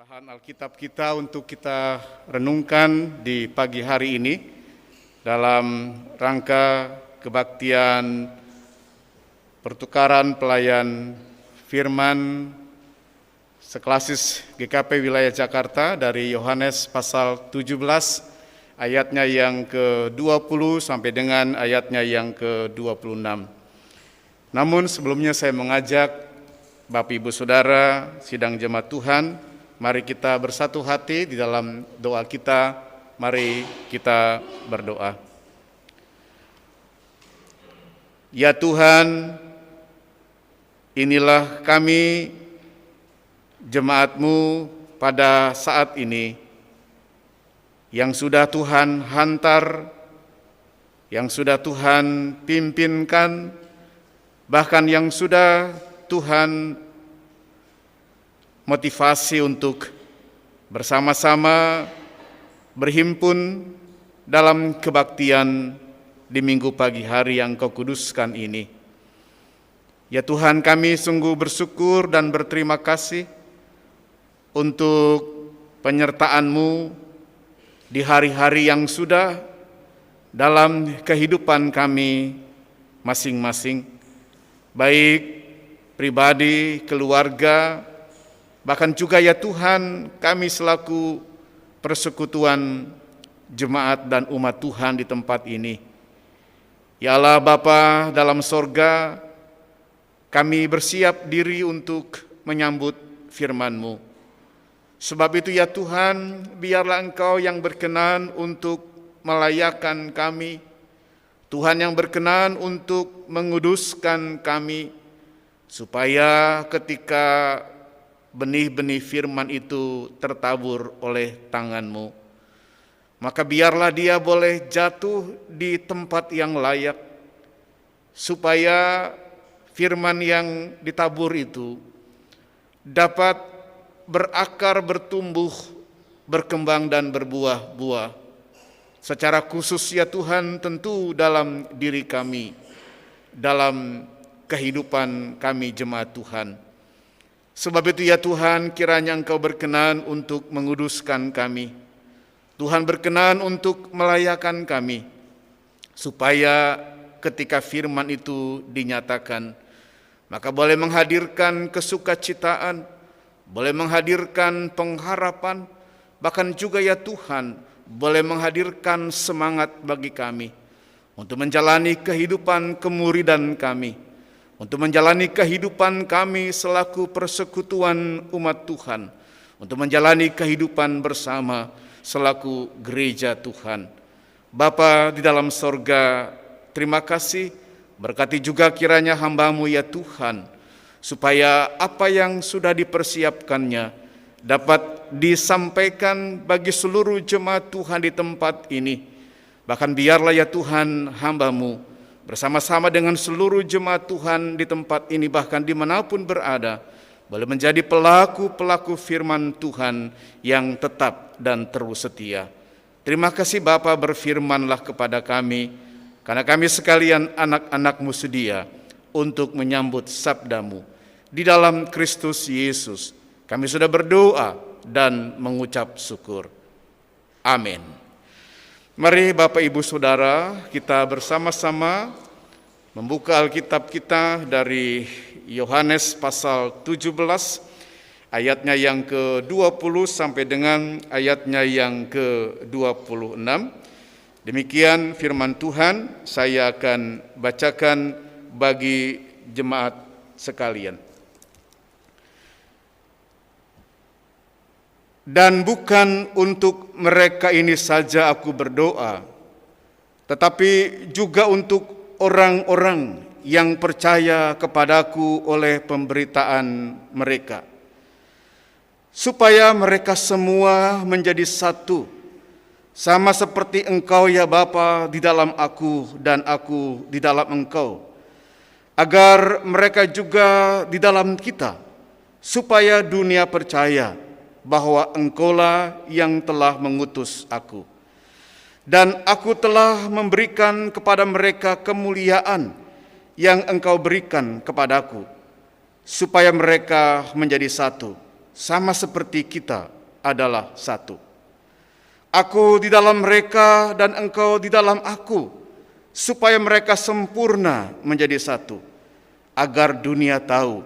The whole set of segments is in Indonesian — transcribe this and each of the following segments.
Bahan Alkitab kita untuk kita renungkan di pagi hari ini dalam rangka kebaktian pertukaran pelayan firman seklasis GKP Wilayah Jakarta dari Yohanes pasal 17 ayatnya yang ke-20 sampai dengan ayatnya yang ke-26. Namun sebelumnya saya mengajak Bapak Ibu Saudara sidang jemaat Tuhan, mari kita bersatu hati di dalam doa kita. Mari kita berdoa. Ya Tuhan, inilah kami jemaat-Mu pada saat ini yang sudah Tuhan hantar, yang sudah Tuhan pimpinkan, bahkan yang sudah Tuhan motivasi untuk bersama-sama berhimpun dalam kebaktian di minggu pagi hari yang Kau kuduskan ini. Ya Tuhan, kami sungguh bersyukur dan berterima kasih untuk penyertaan-Mu di hari-hari yang sudah dalam kehidupan kami masing-masing, baik pribadi, keluarga, bahkan juga ya Tuhan, kami selaku persekutuan jemaat dan umat Tuhan di tempat ini. Ya Allah Bapa dalam sorga, kami bersiap diri untuk menyambut firman-Mu. Sebab itu ya Tuhan, biarlah Engkau yang berkenan untuk melayakkan kami, Tuhan yang berkenan untuk menguduskan kami, supaya ketika benih-benih firman itu tertabur oleh tangan-Mu, maka biarlah dia boleh jatuh di tempat yang layak, supaya firman yang ditabur itu dapat berakar, bertumbuh, berkembang dan berbuah-buah. Secara khusus ya Tuhan, tentu dalam diri kami, dalam kehidupan kami jemaat Tuhan. Sebab itu ya Tuhan, kiranya Engkau berkenan untuk menguduskan kami. Tuhan berkenan untuk melayakkan kami, supaya ketika firman itu dinyatakan, maka boleh menghadirkan kesukacitaan, boleh menghadirkan pengharapan, bahkan juga ya Tuhan, boleh menghadirkan semangat bagi kami untuk menjalani kehidupan kemuridan kami, untuk menjalani kehidupan kami selaku persekutuan umat Tuhan, untuk menjalani kehidupan bersama selaku gereja Tuhan. Bapa di dalam sorga, terima kasih, berkati juga kiranya hamba-Mu ya Tuhan, supaya apa yang sudah dipersiapkannya dapat disampaikan bagi seluruh jemaat Tuhan di tempat ini. Bahkan biarlah ya Tuhan hamba-Mu bersama-sama dengan seluruh jemaat Tuhan di tempat ini, bahkan dimanapun berada, boleh menjadi pelaku-pelaku firman Tuhan yang tetap dan terus setia. Terima kasih Bapa, berfirmanlah kepada kami, karena kami sekalian anak-anak-Mu sedia untuk menyambut sabda-Mu. Di dalam Kristus Yesus kami sudah berdoa dan mengucap syukur. Amin. Mari Bapak Ibu Saudara, kita bersama-sama membuka Alkitab kita dari Yohanes pasal 17 ayatnya yang ke-20 sampai dengan ayatnya yang ke-26. Demikian firman Tuhan, saya akan bacakan bagi jemaat sekalian. Dan bukan untuk mereka ini saja aku berdoa, tetapi juga untuk orang-orang yang percaya kepadaku oleh pemberitaan mereka, supaya mereka semua menjadi satu, sama seperti Engkau ya Bapa di dalam aku dan aku di dalam Engkau, agar mereka juga di dalam kita, supaya dunia percaya bahwa Engkaulah yang telah mengutus aku. Dan aku telah memberikan kepada mereka kemuliaan yang Engkau berikan kepadaku, supaya mereka menjadi satu, sama seperti kita adalah satu. Aku di dalam mereka dan Engkau di dalam aku, supaya mereka sempurna menjadi satu, agar dunia tahu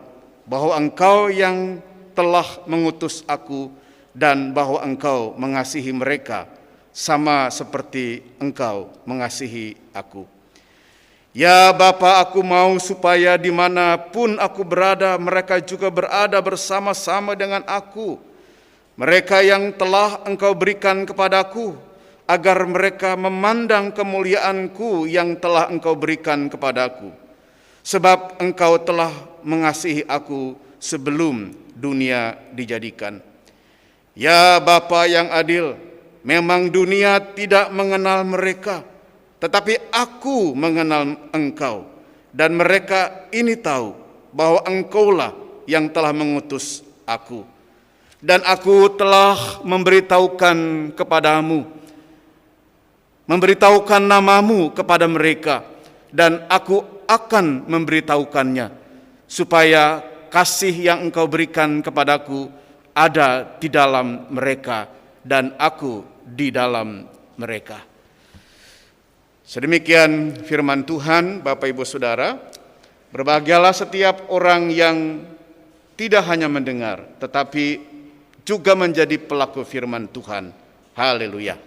bahwa Engkau yang telah mengutus aku dan bahwa Engkau mengasihi mereka sama seperti Engkau mengasihi aku. Ya Bapa, aku mau supaya dimanapun aku berada, mereka juga berada bersama-sama dengan aku. Mereka yang telah Engkau berikan kepadaku, agar mereka memandang kemuliaanku yang telah Engkau berikan kepadaku. Sebab Engkau telah mengasihi aku sebelum dunia dijadikan. Ya Bapa yang adil, memang dunia tidak mengenal mereka, tetapi aku mengenal Engkau, dan mereka ini tahu bahwa Engkaulah yang telah mengutus aku. Dan aku telah memberitahukan namamu kepada mereka, dan aku akan memberitahukannya, supaya kasih yang Engkau berikan kepadaku ada di dalam mereka, dan aku di dalam mereka. Sedemikian firman Tuhan. Bapak Ibu Saudara, berbahagialah setiap orang yang tidak hanya mendengar, tetapi juga menjadi pelaku firman Tuhan. Haleluya.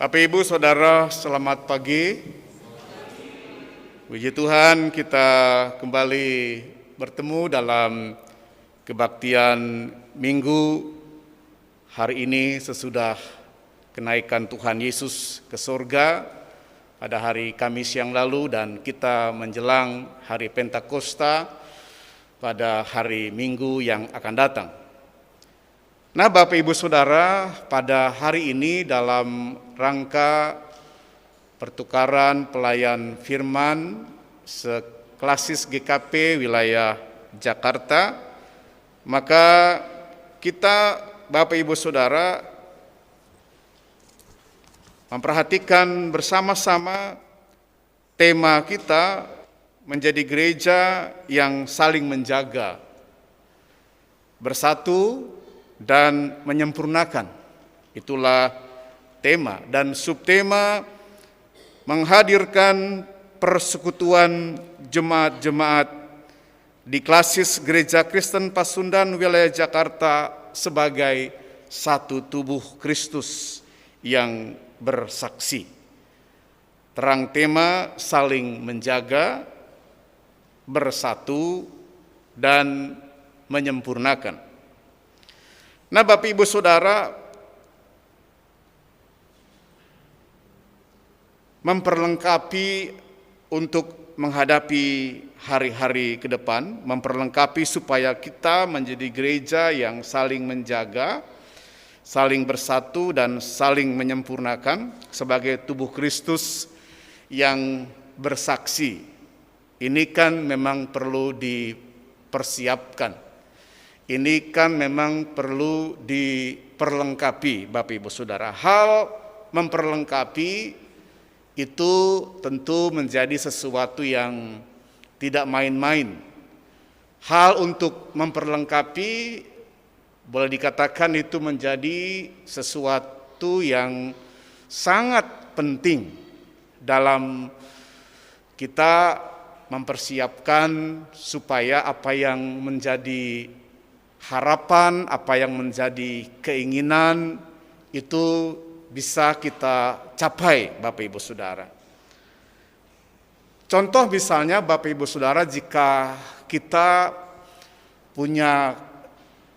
Bapak Ibu Saudara, selamat pagi. Puji Tuhan, kita kembali bertemu dalam kebaktian Minggu hari ini sesudah kenaikan Tuhan Yesus ke surga pada hari Kamis yang lalu, dan kita menjelang hari Pentakosta pada hari Minggu yang akan datang. Nah, Bapak Ibu Saudara, pada hari ini dalam rangka pertukaran pelayan firman seklasis GKP wilayah Jakarta, maka kita Bapak Ibu Saudara memperhatikan bersama-sama tema kita menjadi gereja yang saling menjaga, bersatu dan menyempurnakan. Itulah tema, dan subtema menghadirkan persekutuan jemaat-jemaat di klasis Gereja Kristen Pasundan wilayah Jakarta sebagai satu tubuh Kristus yang bersaksi. Terang tema saling menjaga, bersatu, dan menyempurnakan. Nah, Bapak Ibu Saudara, memperlengkapi untuk menghadapi hari-hari ke depan, memperlengkapi supaya kita menjadi gereja yang saling menjaga, saling bersatu, dan saling menyempurnakan sebagai tubuh Kristus yang bersaksi. Ini kan memang perlu dipersiapkan. Ini kan memang perlu diperlengkapi, Bapak Ibu Saudara. Hal memperlengkapi itu tentu menjadi sesuatu yang tidak main-main. Hal untuk memperlengkapi boleh dikatakan itu menjadi sesuatu yang sangat penting dalam kita mempersiapkan supaya apa yang menjadi harapan, apa yang menjadi keinginan itu bisa kita capai, Bapak Ibu Saudara. Contoh misalnya, Bapak Ibu Saudara, jika kita punya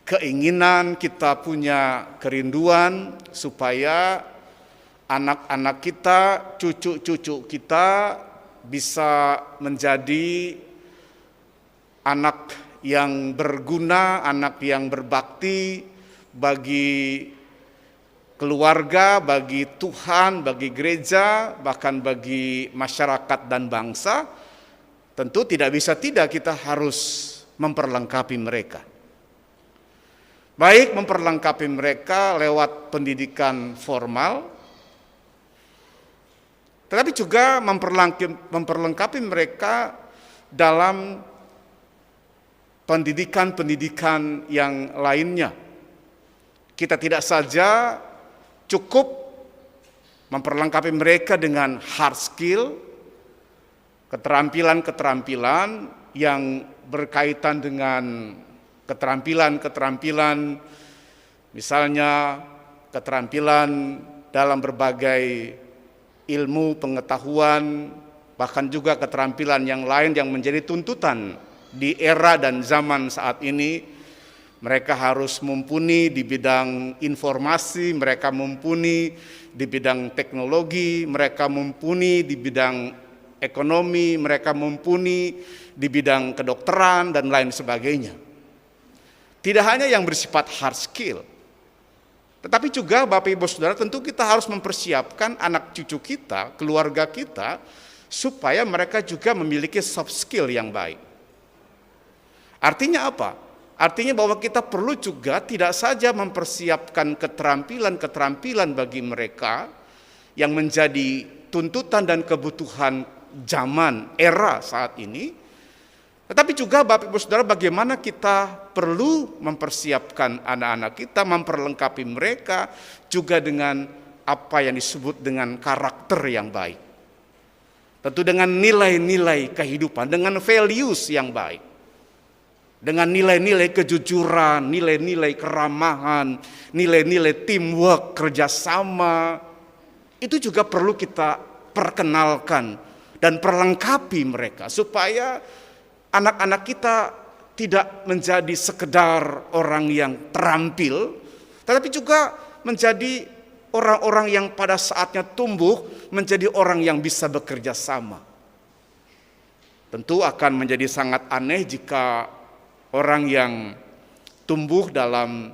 keinginan, kita punya kerinduan supaya anak-anak kita, cucu-cucu kita bisa menjadi anak yang berguna, anak yang berbakti bagi keluarga, bagi Tuhan, bagi gereja, bahkan bagi masyarakat dan bangsa, tentu tidak bisa tidak kita harus memperlengkapi mereka. Baik memperlengkapi mereka lewat pendidikan formal, tetapi juga memperlengkapi mereka dalam pendidikan-pendidikan yang lainnya. Kita tidak saja cukup memperlengkapi mereka dengan hard skill, keterampilan-keterampilan yang berkaitan dengan keterampilan-keterampilan, misalnya keterampilan dalam berbagai ilmu pengetahuan, bahkan juga keterampilan yang lain yang menjadi tuntutan di era dan zaman saat ini. Mereka harus mumpuni di bidang informasi, mereka mumpuni di bidang teknologi, mereka mumpuni di bidang ekonomi, mereka mumpuni di bidang kedokteran dan lain sebagainya. Tidak hanya yang bersifat hard skill, tetapi juga Bapak Ibu Saudara, tentu kita harus mempersiapkan anak cucu kita, keluarga kita, supaya mereka juga memiliki soft skill yang baik. Artinya apa? Artinya bahwa kita perlu juga tidak saja mempersiapkan keterampilan-keterampilan bagi mereka yang menjadi tuntutan dan kebutuhan zaman, era saat ini, tetapi juga Bapak Ibu Saudara, bagaimana kita perlu mempersiapkan anak-anak kita, memperlengkapi mereka juga dengan apa yang disebut dengan karakter yang baik. Tentu dengan nilai-nilai kehidupan, dengan values yang baik. Dengan nilai-nilai kejujuran, nilai-nilai keramahan, nilai-nilai teamwork, kerjasama. Itu juga perlu kita perkenalkan dan perlengkapi mereka supaya anak-anak kita tidak menjadi sekedar orang yang terampil, tetapi juga menjadi orang-orang yang pada saatnya tumbuh menjadi orang yang bisa bekerja sama. Tentu akan menjadi sangat aneh jika orang yang tumbuh dalam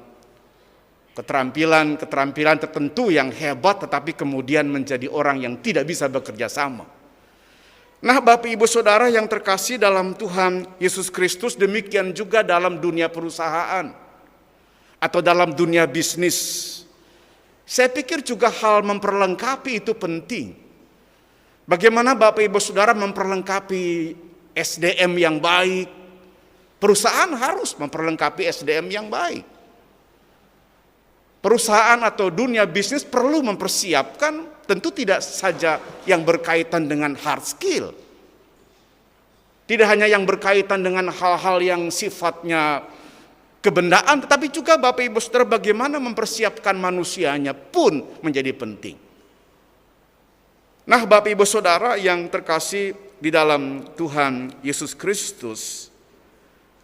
keterampilan tertentu yang hebat tetapi kemudian menjadi orang yang tidak bisa bekerja sama. Nah, Bapak Ibu Saudara yang terkasih dalam Tuhan Yesus Kristus, demikian juga dalam dunia perusahaan atau dalam dunia bisnis. Saya pikir juga hal memperlengkapi itu penting. Bagaimana Bapak Ibu Saudara memperlengkapi SDM yang baik? Perusahaan harus memperlengkapi SDM yang baik. Perusahaan atau dunia bisnis perlu mempersiapkan, tentu tidak saja yang berkaitan dengan hard skill. Tidak hanya yang berkaitan dengan hal-hal yang sifatnya kebendaan, tetapi juga Bapak Ibu Saudara, bagaimana mempersiapkan manusianya pun menjadi penting. Nah, Bapak Ibu Saudara yang terkasih di dalam Tuhan Yesus Kristus,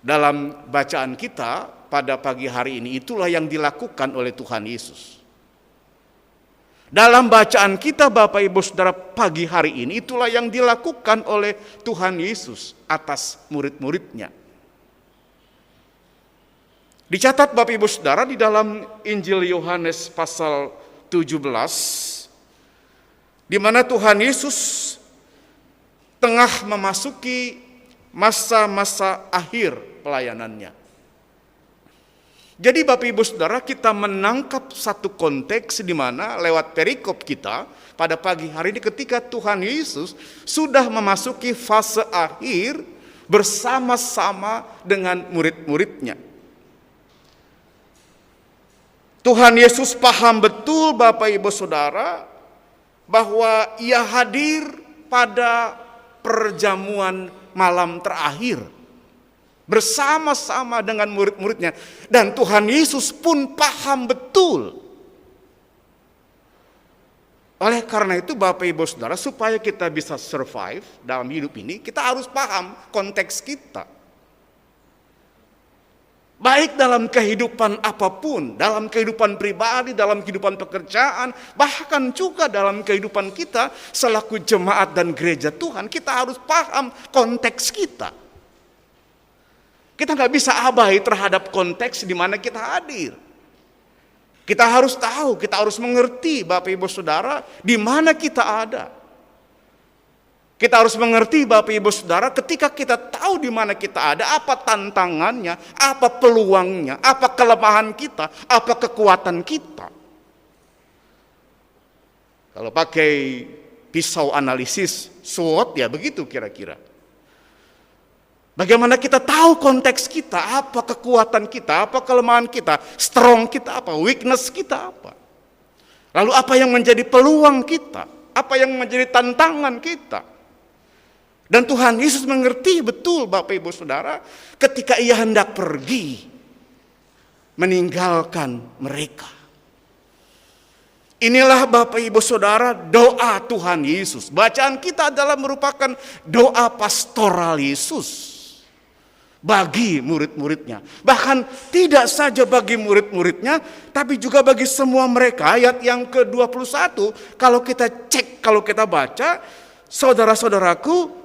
dalam bacaan kita pada pagi hari ini, itulah yang dilakukan oleh Tuhan Yesus. Dalam bacaan kita Bapak Ibu Saudara pagi hari ini, itulah yang dilakukan oleh Tuhan Yesus atas murid-muridnya. Dicatat Bapak Ibu Saudara di dalam Injil Yohanes pasal 17, di mana Tuhan Yesus tengah memasuki masa-masa akhir pelayanannya. Jadi Bapak Ibu Saudara, kita menangkap satu konteks di mana lewat perikop kita pada pagi hari ini, ketika Tuhan Yesus sudah memasuki fase akhir bersama-sama dengan murid-muridnya. Tuhan Yesus paham betul Bapak Ibu Saudara bahwa Ia hadir pada perjamuan malam terakhir bersama-sama dengan murid-muridnya, dan Tuhan Yesus pun paham betul. Oleh karena itu Bapak Ibu Saudara, supaya kita bisa survive dalam hidup ini, kita harus paham konteks kita. Baik dalam kehidupan apapun, dalam kehidupan pribadi, dalam kehidupan pekerjaan, bahkan juga dalam kehidupan kita selaku jemaat dan gereja Tuhan, kita harus paham konteks kita. Kita nggak bisa abai terhadap konteks di mana kita hadir. Kita harus tahu, kita harus mengerti Bapak Ibu Saudara di mana kita ada. Kita harus mengerti Bapak Ibu Saudara ketika kita tahu di mana kita ada, apa tantangannya, apa peluangnya, apa kelemahan kita, apa kekuatan kita. Kalau pakai pisau analisis SWOT ya begitu kira-kira. Bagaimana kita tahu konteks kita, apa kekuatan kita, apa kelemahan kita, strong kita apa, weakness kita apa. Lalu apa yang menjadi peluang kita, apa yang menjadi tantangan kita. Dan Tuhan Yesus mengerti betul Bapak Ibu Saudara ketika ia hendak pergi meninggalkan mereka. Inilah Bapak Ibu Saudara doa Tuhan Yesus. Bacaan kita adalah merupakan doa pastoral Yesus bagi murid-muridnya. Bahkan tidak saja bagi murid-muridnya, tapi juga bagi semua mereka. Ayat yang ke-21, kalau kita cek, kalau kita baca, saudara-saudaraku,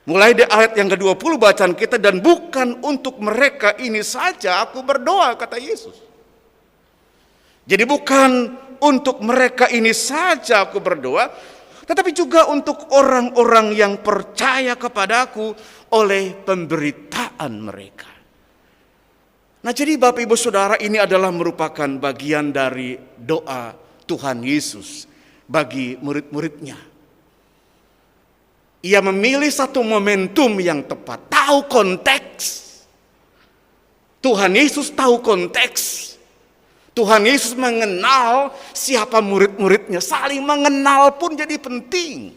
mulai di ayat yang ke-20 bacaan kita, dan bukan untuk mereka ini saja aku berdoa, kata Yesus. Jadi bukan untuk mereka ini saja aku berdoa, tetapi juga untuk orang-orang yang percaya kepadaku oleh pemberitaan mereka. Nah, jadi Bapak Ibu Saudara, ini adalah merupakan bagian dari doa Tuhan Yesus bagi murid-muridnya. Ia memilih satu momentum yang tepat, tahu konteks. Tuhan Yesus tahu konteks. Tuhan Yesus mengenal siapa murid-muridnya. Saling mengenal pun jadi penting.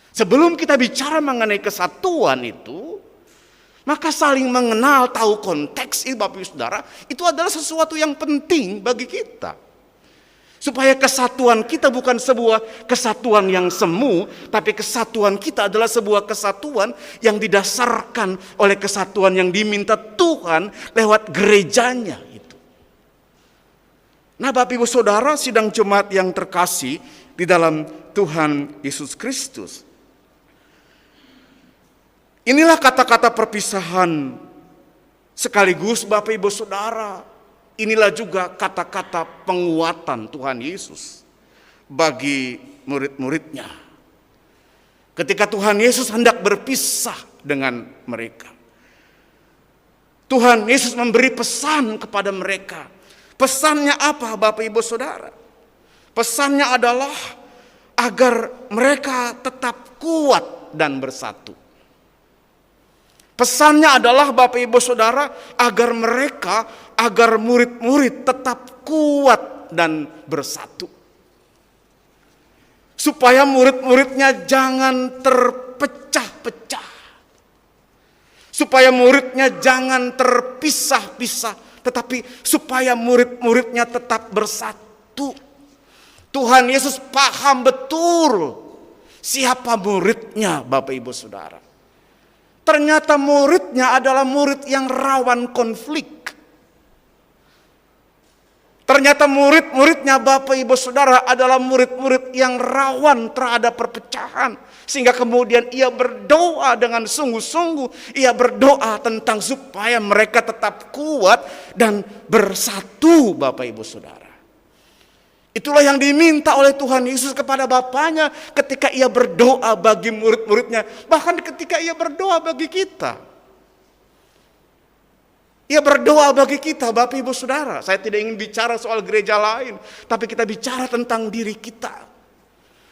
Sebelum kita bicara mengenai kesatuan itu, maka saling mengenal, tahu konteks ini Bapak Ibu Saudara, itu adalah sesuatu yang penting bagi kita. Supaya kesatuan kita bukan sebuah kesatuan yang semu, tapi kesatuan kita adalah sebuah kesatuan yang didasarkan oleh kesatuan yang diminta Tuhan lewat gerejanya itu. Nah, Bapak Ibu Saudara, sidang jemaat yang terkasih di dalam Tuhan Yesus Kristus. Inilah kata-kata perpisahan sekaligus Bapak Ibu Saudara. Inilah juga kata-kata penguatan Tuhan Yesus bagi murid-muridnya. Ketika Tuhan Yesus hendak berpisah dengan mereka, Tuhan Yesus memberi pesan kepada mereka. Pesannya apa Bapak Ibu Saudara? Pesannya adalah agar mereka tetap kuat dan bersatu. Pesannya adalah Bapak Ibu Saudara agar murid-murid tetap kuat dan bersatu. Supaya murid-muridnya jangan terpecah-pecah. Supaya muridnya jangan terpisah-pisah. Tetapi supaya murid-muridnya tetap bersatu. Tuhan Yesus paham betul siapa muridnya Bapak Ibu Saudara. Ternyata muridnya adalah murid yang rawan konflik. Ternyata murid-muridnya Bapak Ibu Saudara adalah murid-murid yang rawan terhadap perpecahan. Sehingga kemudian ia berdoa dengan sungguh-sungguh. Ia berdoa tentang supaya mereka tetap kuat dan bersatu Bapak Ibu Saudara. Itulah yang diminta oleh Tuhan Yesus kepada Bapaknya ketika ia berdoa bagi murid-muridnya. Bahkan ketika ia berdoa bagi kita. Ia berdoa bagi kita Bapak Ibu Saudara. Saya tidak ingin bicara soal gereja lain. Tapi kita bicara tentang diri kita.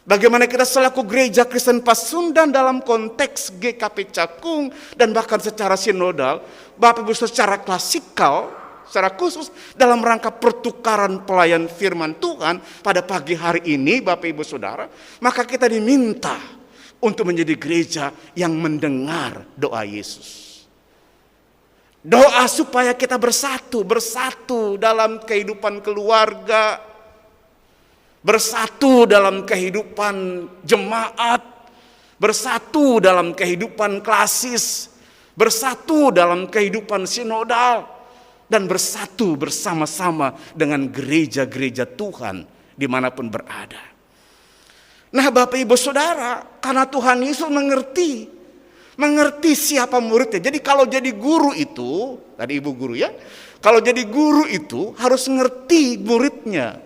Bagaimana kita selaku gereja Kristen Pasundan dalam konteks GKP Cakung. Dan bahkan secara sinodal. Bapak Ibu secara klasikal, secara khusus dalam rangka pertukaran pelayan firman Tuhan. Pada pagi hari ini Bapak Ibu Saudara. Maka kita diminta untuk menjadi gereja yang mendengar doa Yesus. Doa supaya kita bersatu dalam kehidupan keluarga, bersatu dalam kehidupan jemaat, bersatu dalam kehidupan klasis, bersatu dalam kehidupan sinodal, dan bersatu bersama-sama dengan gereja-gereja Tuhan dimanapun berada. Nah Bapak Ibu Saudara, karena Tuhan Yesus mengerti siapa muridnya. Jadi kalau jadi guru itu, tadi ibu guru ya, Kalau jadi guru itu harus ngerti muridnya.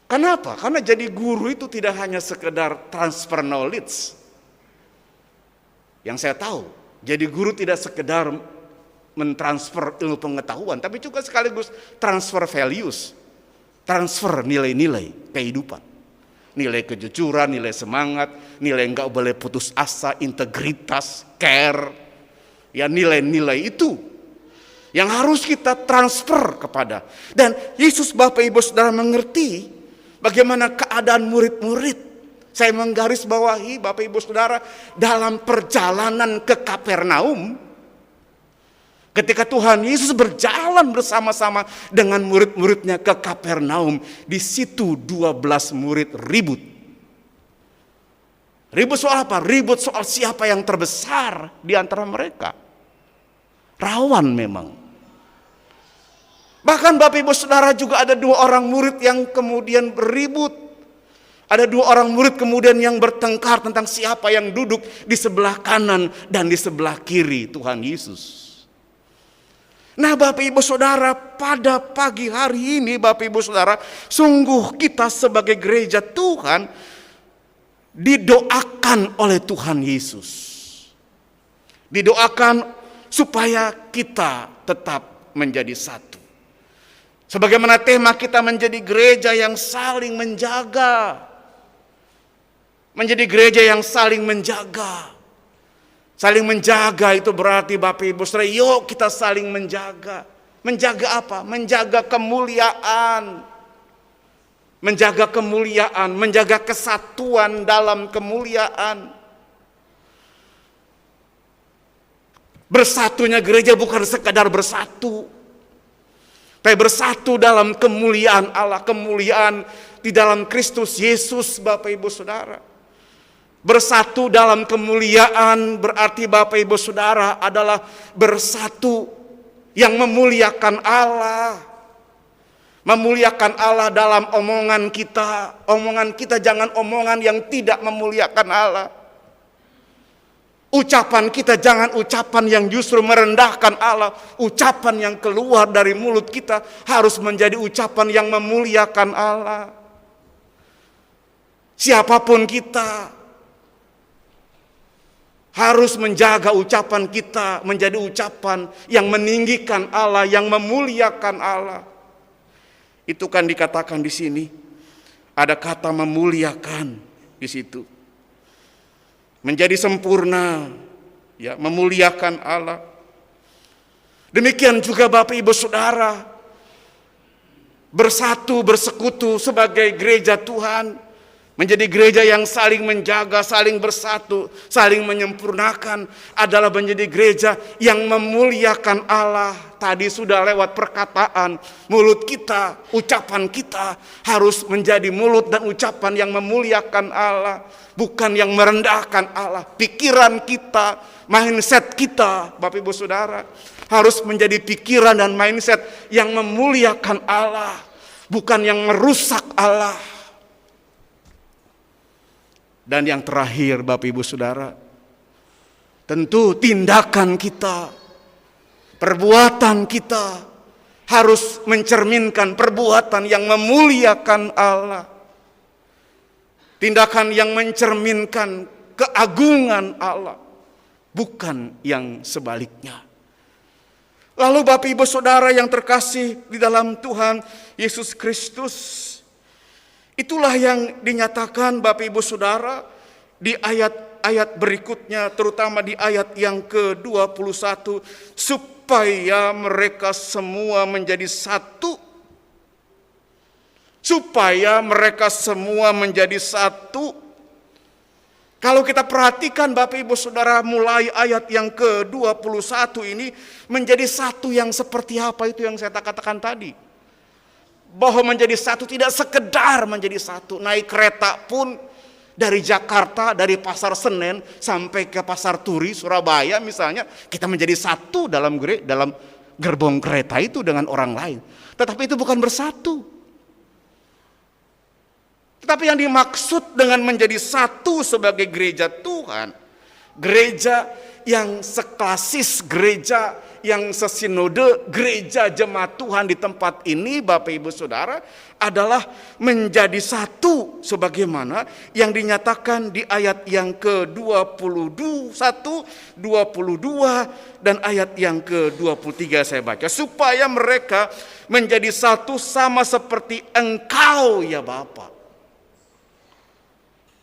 Kenapa? Karena jadi guru itu tidak hanya sekedar transfer knowledge. Yang saya tahu, jadi guru tidak sekedar mentransfer ilmu pengetahuan, tapi juga sekaligus transfer values, transfer nilai-nilai kehidupan. Nilai kejujuran, nilai semangat, nilai nggak boleh putus asa, integritas, care. Ya, nilai-nilai itu yang harus kita transfer kepada. Dan Yesus, Bapak Ibu Saudara, mengerti bagaimana keadaan murid-murid. Saya menggarisbawahi, Bapak Ibu Saudara, dalam perjalanan ke Kapernaum, ketika Tuhan Yesus berjalan bersama-sama dengan murid-muridnya ke Kapernaum, di situ 12 murid ribut. Ribut soal apa? Ribut soal siapa yang terbesar di antara mereka. Rawan memang. Bahkan Bapak Ibu Saudara, juga ada 2 orang murid yang kemudian beribut. Ada 2 orang murid kemudian yang bertengkar tentang siapa yang duduk di sebelah kanan dan di sebelah kiri Tuhan Yesus. Nah, Bapak Ibu Saudara, pada pagi hari ini Bapak Ibu Saudara, sungguh kita sebagai gereja Tuhan didoakan oleh Tuhan Yesus. Didoakan supaya kita tetap menjadi satu. Sebagaimana tema kita menjadi gereja yang saling menjaga. Menjadi gereja yang saling menjaga. Saling menjaga itu berarti Bapak Ibu Saudara, yuk kita saling menjaga. Menjaga apa? Menjaga kemuliaan. Menjaga kemuliaan, menjaga kesatuan dalam kemuliaan. Bersatunya gereja bukan sekadar bersatu, tapi bersatu dalam kemuliaan Allah, kemuliaan di dalam Kristus Yesus, Bapak Ibu Saudara. Bersatu dalam kemuliaan berarti Bapak Ibu Saudara adalah bersatu yang memuliakan Allah. Memuliakan Allah dalam omongan kita. Omongan kita jangan omongan yang tidak memuliakan Allah. Ucapan kita jangan ucapan yang justru merendahkan Allah. Ucapan yang keluar dari mulut kita harus menjadi ucapan yang memuliakan Allah. Siapapun kita harus menjaga ucapan kita menjadi ucapan yang meninggikan Allah, yang memuliakan Allah. Itu kan dikatakan di sini. Ada kata memuliakan di situ. Menjadi sempurna, ya, memuliakan Allah. Demikian juga Bapak Ibu Saudara, bersatu, bersekutu sebagai gereja Tuhan, menjadi gereja yang saling menjaga, saling bersatu, saling menyempurnakan adalah menjadi gereja yang memuliakan Allah. Tadi sudah lewat perkataan, mulut kita, ucapan kita harus menjadi mulut dan ucapan yang memuliakan Allah, bukan yang merendahkan Allah. Pikiran kita, mindset kita, Bapak Ibu Saudara, harus menjadi pikiran dan mindset yang memuliakan Allah, bukan yang merusak Allah. Dan yang terakhir Bapak Ibu Saudara, tentu tindakan kita, perbuatan kita harus mencerminkan perbuatan yang memuliakan Allah. Tindakan yang mencerminkan keagungan Allah, bukan yang sebaliknya. Lalu Bapak Ibu Saudara yang terkasih di dalam Tuhan Yesus Kristus, itulah yang dinyatakan Bapak Ibu Saudara di ayat-ayat berikutnya, terutama di ayat yang ke-21, supaya mereka semua menjadi satu. Supaya mereka semua menjadi satu. Kalau kita perhatikan Bapak Ibu Saudara, mulai ayat yang ke-21 ini menjadi satu yang seperti apa itu yang saya katakan tadi. Bahwa menjadi satu tidak sekedar menjadi satu. Naik kereta pun dari Jakarta, dari Pasar Senen sampai ke Pasar Turi, Surabaya misalnya, kita menjadi satu dalam gerbong kereta itu dengan orang lain. Tetapi itu bukan bersatu. Tetapi yang dimaksud dengan menjadi satu sebagai gereja Tuhan, gereja yang seklasis, gereja yang sesinode gereja jemaat Tuhan di tempat ini, Bapak Ibu Saudara, adalah menjadi satu sebagaimana yang dinyatakan di ayat yang ke-21, 22 dan ayat yang ke-23 saya baca, supaya mereka menjadi satu sama seperti Engkau ya Bapa.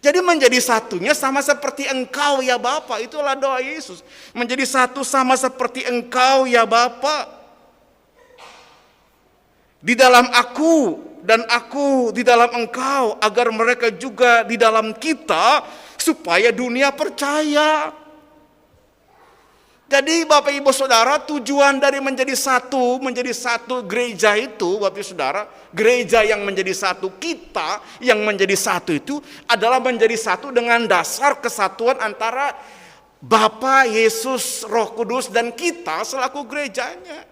Jadi menjadi satunya sama seperti Engkau ya Bapa, itulah doa Yesus. Menjadi satu sama seperti Engkau ya Bapa. Di dalam aku dan aku di dalam Engkau, agar mereka juga di dalam kita, supaya dunia percaya. Jadi Bapak Ibu Saudara, tujuan dari menjadi satu gereja itu, Bapak Ibu Saudara, gereja yang menjadi satu, kita yang menjadi satu itu adalah menjadi satu dengan dasar kesatuan antara Bapa, Yesus, Roh Kudus dan kita selaku gerejanya.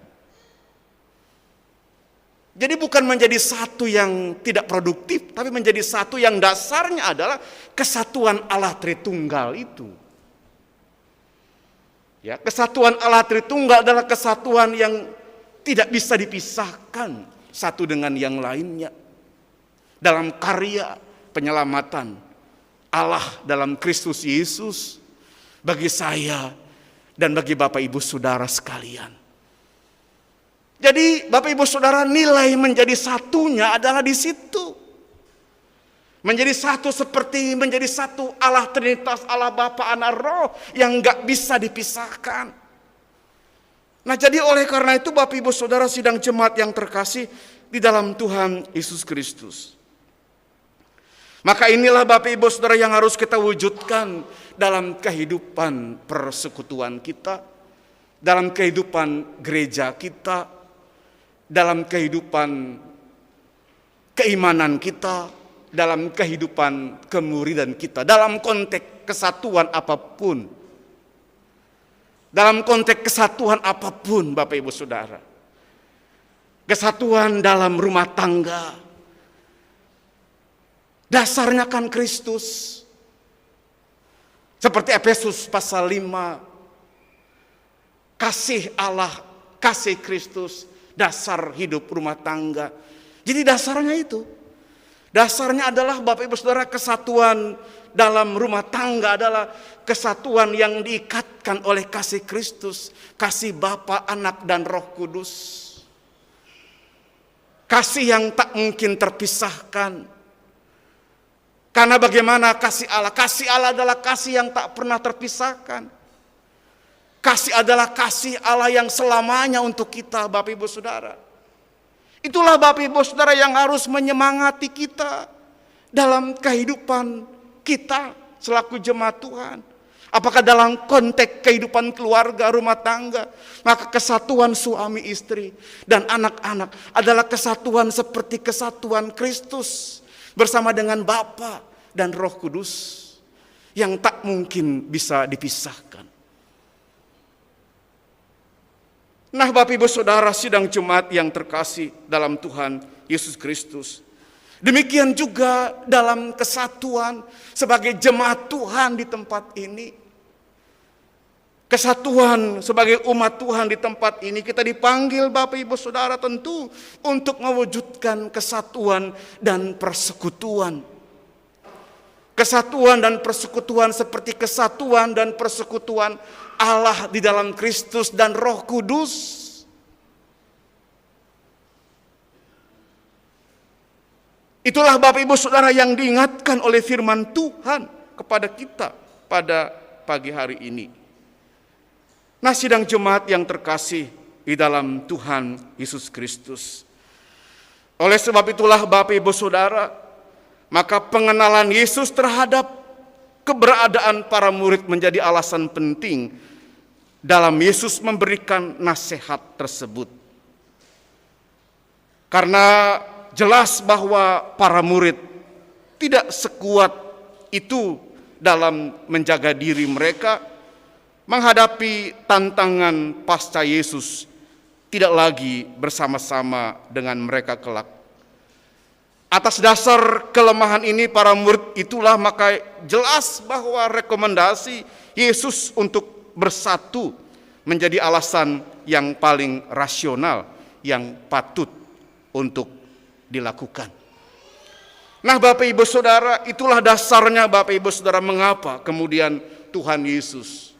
Jadi bukan menjadi satu yang tidak produktif, tapi menjadi satu yang dasarnya adalah kesatuan Allah Tritunggal itu. Ya, kesatuan Allah Tritunggal adalah kesatuan yang tidak bisa dipisahkan satu dengan yang lainnya. Dalam karya penyelamatan Allah dalam Kristus Yesus bagi saya dan bagi Bapak Ibu Saudara sekalian. Jadi Bapak Ibu Saudara, nilai menjadi satunya adalah di situ. Menjadi satu seperti menjadi satu Allah Trinitas, Allah Bapa, Anak, Roh yang gak bisa dipisahkan. Nah jadi oleh karena itu Bapak Ibu Saudara sidang jemaat yang terkasih di dalam Tuhan Yesus Kristus. Maka inilah Bapak Ibu Saudara yang harus kita wujudkan dalam kehidupan persekutuan kita, dalam kehidupan gereja kita, dalam kehidupan keimanan kita, dalam kehidupan kemuridan kita, dalam konteks kesatuan apapun. Dalam konteks kesatuan apapun Bapak Ibu Saudara. Kesatuan dalam rumah tangga. Dasarnya kan Kristus. Seperti Efesus pasal 5. Kasih Allah, kasih Kristus, dasar hidup rumah tangga. Jadi dasarnya itu. Dasarnya adalah Bapak Ibu Saudara, kesatuan dalam rumah tangga adalah kesatuan yang diikatkan oleh kasih Kristus, kasih Bapa, Anak dan Roh Kudus. Kasih yang tak mungkin terpisahkan. Karena bagaimana kasih Allah? Kasih Allah adalah kasih yang tak pernah terpisahkan. Kasih adalah kasih Allah yang selamanya untuk kita, Bapak Ibu Saudara. Itulah Bapak Ibu Saudara yang harus menyemangati kita dalam kehidupan kita selaku jemaat Tuhan. Apakah dalam konteks kehidupan keluarga, rumah tangga, maka kesatuan suami istri dan anak-anak adalah kesatuan seperti kesatuan Kristus bersama dengan Bapa dan Roh Kudus yang tak mungkin bisa dipisahkan. Nah Bapak Ibu Saudara sidang jemaat yang terkasih dalam Tuhan Yesus Kristus. Demikian juga dalam kesatuan sebagai jemaat Tuhan di tempat ini. Kesatuan sebagai umat Tuhan di tempat ini kita dipanggil Bapak Ibu Saudara tentu untuk mewujudkan kesatuan dan persekutuan. Kesatuan dan persekutuan seperti kesatuan dan persekutuan Allah di dalam Kristus dan Roh Kudus. Itulah Bapak Ibu Saudara yang diingatkan oleh firman Tuhan kepada kita pada pagi hari ini. Nah sidang jemaat yang terkasih di dalam Tuhan Yesus Kristus. Oleh sebab itulah Bapak Ibu Saudara, maka pengenalan Yesus terhadap keberadaan para murid menjadi alasan penting dalam Yesus memberikan nasihat tersebut. Karena jelas bahwa para murid tidak sekuat itu dalam menjaga diri mereka menghadapi tantangan pasca Yesus tidak lagi bersama-sama dengan mereka kelak. Atas dasar kelemahan ini para murid itulah maka jelas bahwa rekomendasi Yesus untuk bersatu menjadi alasan yang paling rasional yang patut untuk dilakukan. Nah, Bapak Ibu Saudara, itulah dasarnya Bapak Ibu Saudara mengapa kemudian Tuhan Yesus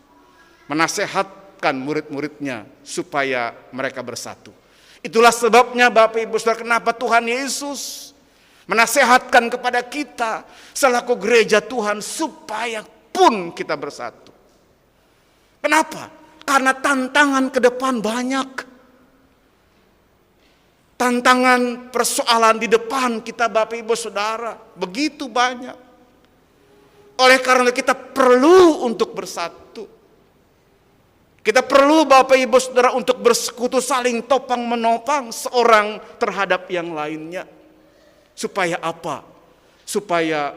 menasehatkan murid-muridnya supaya mereka bersatu. Itulah sebabnya Bapak Ibu Saudara kenapa Tuhan Yesus menasehatkan kepada kita selaku gereja Tuhan supaya pun kita bersatu. Kenapa? Karena tantangan ke depan banyak. Tantangan persoalan di depan kita Bapak Ibu Saudara begitu banyak. Oleh karena kita perlu untuk bersatu. Kita perlu Bapak Ibu Saudara untuk bersekutu, saling topang menopang seorang terhadap yang lainnya. Supaya apa? Supaya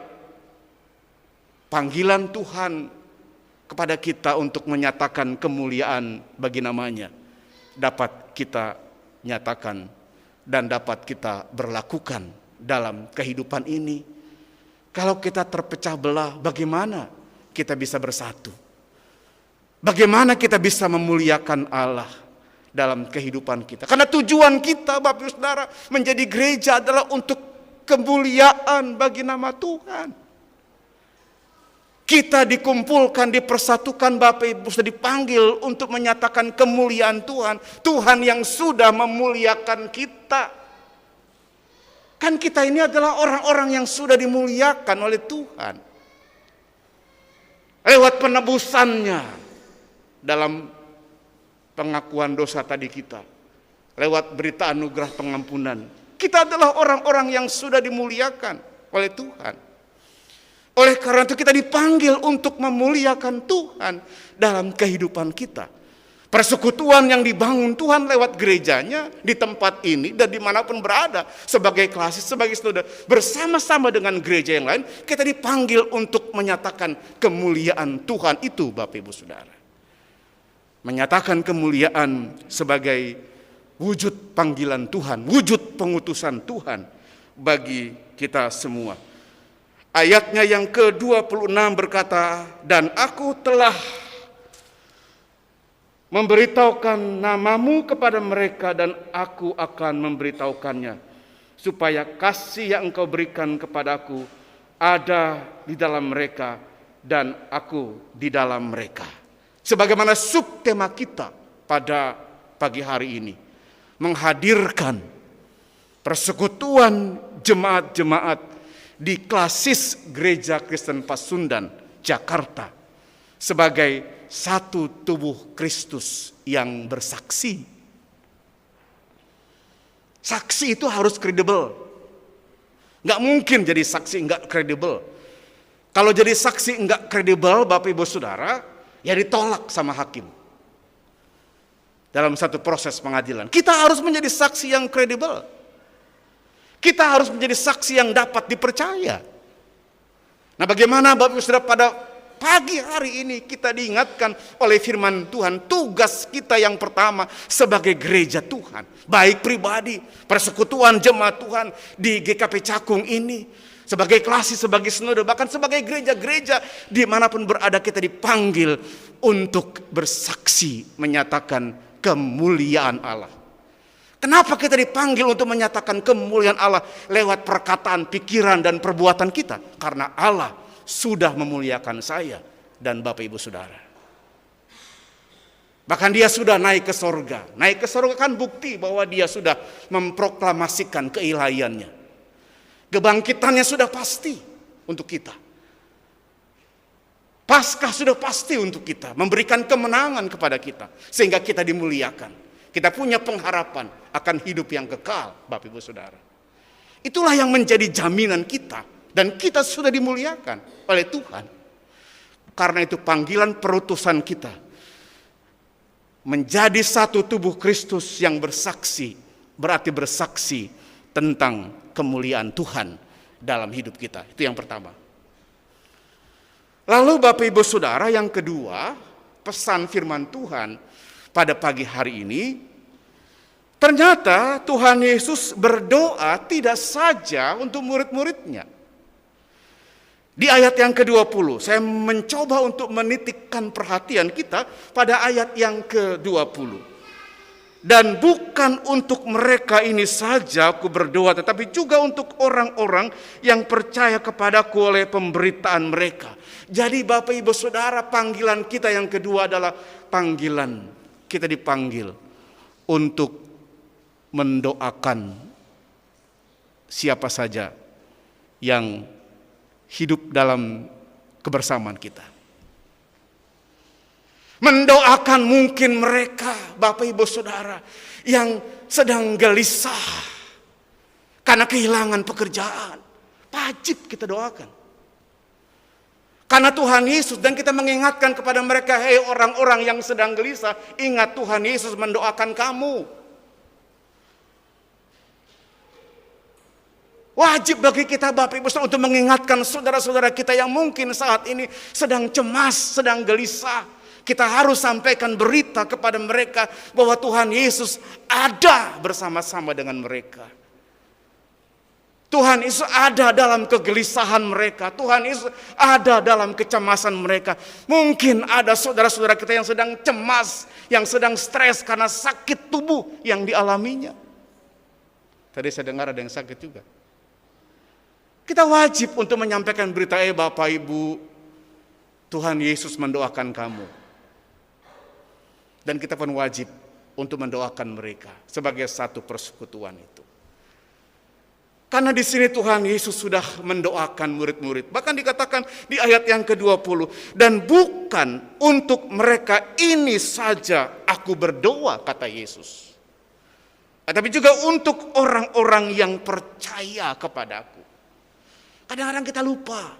panggilan Tuhan kepada kita untuk menyatakan kemuliaan bagi namanya dapat kita nyatakan dan dapat kita berlakukan dalam kehidupan ini. Kalau kita terpecah belah, bagaimana kita bisa bersatu? Bagaimana kita bisa memuliakan Allah dalam kehidupan kita? Karena tujuan kita Bapak Ibu Saudara menjadi gereja adalah untuk kemuliaan bagi nama Tuhan. Kita dikumpulkan, dipersatukan Bapak Ibu Saudara, dipanggil untuk menyatakan kemuliaan Tuhan. Tuhan yang sudah memuliakan kita. Kan kita ini adalah orang-orang yang sudah dimuliakan oleh Tuhan. Lewat penebusannya dalam pengakuan dosa tadi kita. Lewat berita anugerah pengampunan. Kita adalah orang-orang yang sudah dimuliakan oleh Tuhan. Oleh karena itu kita dipanggil untuk memuliakan Tuhan dalam kehidupan kita. Persekutuan yang dibangun Tuhan lewat gerejanya di tempat ini dan dimanapun berada sebagai klasis, sebagai saudara bersama-sama dengan gereja yang lain, kita dipanggil untuk menyatakan kemuliaan Tuhan itu Bapak Ibu Saudara. Menyatakan kemuliaan sebagai wujud panggilan Tuhan, wujud pengutusan Tuhan bagi kita semua. Ayatnya yang ke-26 berkata, dan aku telah memberitahukan namamu kepada mereka dan aku akan memberitahukannya, supaya kasih yang engkau berikan kepadaku ada di dalam mereka dan aku di dalam mereka. Sebagaimana subtema kita pada pagi hari ini, menghadirkan persekutuan jemaat-jemaat di klasis Gereja Kristen Pasundan, Jakarta, sebagai satu tubuh Kristus yang bersaksi. Saksi itu harus kredibel. Nggak mungkin jadi saksi nggak kredibel. Kalau jadi saksi nggak kredibel, Bapak Ibu Saudara, ya ditolak sama hakim. Dalam satu proses pengadilan, kita harus menjadi saksi yang kredibel. Kita harus menjadi saksi yang dapat dipercaya. Nah, bagaimana Bapak Ibu Saudara pada pagi hari ini kita diingatkan oleh firman Tuhan, tugas kita yang pertama sebagai gereja Tuhan, baik pribadi, persekutuan jemaat Tuhan di GKP Cakung ini, sebagai klasis, sebagai sinode, bahkan sebagai gereja-gereja dimanapun berada, kita dipanggil untuk bersaksi menyatakan kemuliaan Allah. Kenapa kita dipanggil untuk menyatakan kemuliaan Allah lewat perkataan, pikiran, dan perbuatan kita? Karena Allah sudah memuliakan saya dan Bapak Ibu Saudara. Bahkan dia sudah naik ke sorga. Naik ke sorga kan bukti bahwa dia sudah memproklamasikan keilahiannya. Kebangkitannya sudah pasti untuk kita. Paskah sudah pasti untuk kita, memberikan kemenangan kepada kita sehingga kita dimuliakan. Kita punya pengharapan akan hidup yang kekal, Bapak Ibu Saudara. Itulah yang menjadi jaminan kita, dan kita sudah dimuliakan oleh Tuhan. Karena itu panggilan perutusan kita menjadi satu tubuh Kristus yang bersaksi, berarti bersaksi tentang kemuliaan Tuhan dalam hidup kita. Itu yang pertama. Lalu Bapak Ibu Saudara, yang kedua, pesan firman Tuhan pada pagi hari ini, ternyata Tuhan Yesus berdoa tidak saja untuk murid-muridnya. Di ayat yang ke-20, saya mencoba untuk menitikkan perhatian kita pada ayat yang ke-20. Dan bukan untuk mereka ini saja aku berdoa, tetapi juga untuk orang-orang yang percaya kepadaku oleh pemberitaan mereka. Jadi Bapak Ibu Saudara, panggilan kita yang kedua adalah panggilan. Kita dipanggil untuk mendoakan siapa saja yang hidup dalam kebersamaan kita. Mendoakan mungkin mereka, Bapak Ibu Saudara, yang sedang gelisah karena kehilangan pekerjaan. Wajib kita doakan. Karena Tuhan Yesus, dan kita mengingatkan kepada mereka, hei orang-orang yang sedang gelisah, ingat Tuhan Yesus mendoakan kamu. Wajib bagi kita Bapak Ibu Saudara untuk mengingatkan saudara-saudara kita yang mungkin saat ini sedang cemas, sedang gelisah. Kita harus sampaikan berita kepada mereka bahwa Tuhan Yesus ada bersama-sama dengan mereka. Tuhan Yesus ada dalam kegelisahan mereka. Tuhan Yesus ada dalam kecemasan mereka. Mungkin ada saudara-saudara kita yang sedang cemas, yang sedang stres karena sakit tubuh yang dialaminya. Tadi saya dengar ada yang sakit juga. Kita wajib untuk menyampaikan berita, Bapak Ibu, Tuhan Yesus mendoakan kamu. Dan kita pun wajib untuk mendoakan mereka sebagai satu persekutuan itu. Karena di sini Tuhan Yesus sudah mendoakan murid-murid. Bahkan dikatakan di ayat yang ke-20, dan bukan untuk mereka ini saja aku berdoa, kata Yesus. Tapi juga untuk orang-orang yang percaya kepadaku. Kadang-kadang kita lupa.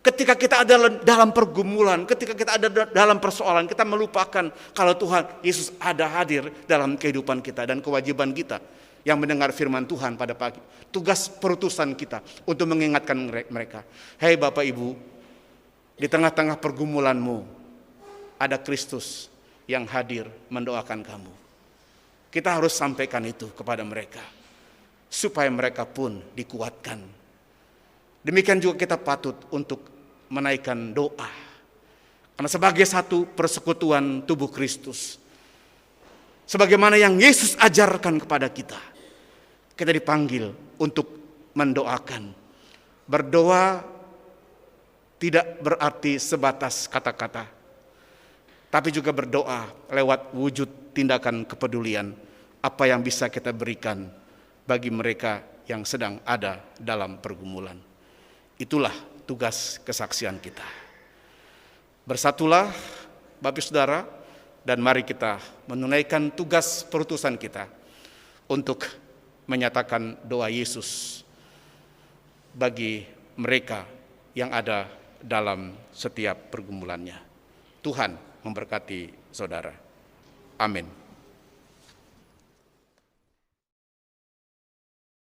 Ketika kita ada dalam pergumulan, ketika kita ada dalam persoalan, kita melupakan kalau Tuhan Yesus ada hadir dalam kehidupan kita dan kewajiban kita yang mendengar firman Tuhan pada pagi. Tugas perutusan kita untuk mengingatkan mereka. Hei Bapak Ibu, di tengah-tengah pergumulanmu ada Kristus yang hadir mendoakan kamu. Kita harus sampaikan itu kepada mereka supaya mereka pun dikuatkan. Demikian juga kita patut untuk menaikkan doa. Karena sebagai satu persekutuan tubuh Kristus, sebagaimana yang Yesus ajarkan kepada kita, kita dipanggil untuk mendoakan. Berdoa tidak berarti sebatas kata-kata, tapi juga berdoa lewat wujud tindakan kepedulian, apa yang bisa kita berikan bagi mereka yang sedang ada dalam pergumulan. Itulah tugas kesaksian kita. Bersatulah Bapak Saudara, dan mari kita menunaikan tugas perutusan kita untuk menyatakan doa Yesus bagi mereka yang ada dalam setiap pergumulannya. Tuhan memberkati saudara. Amin.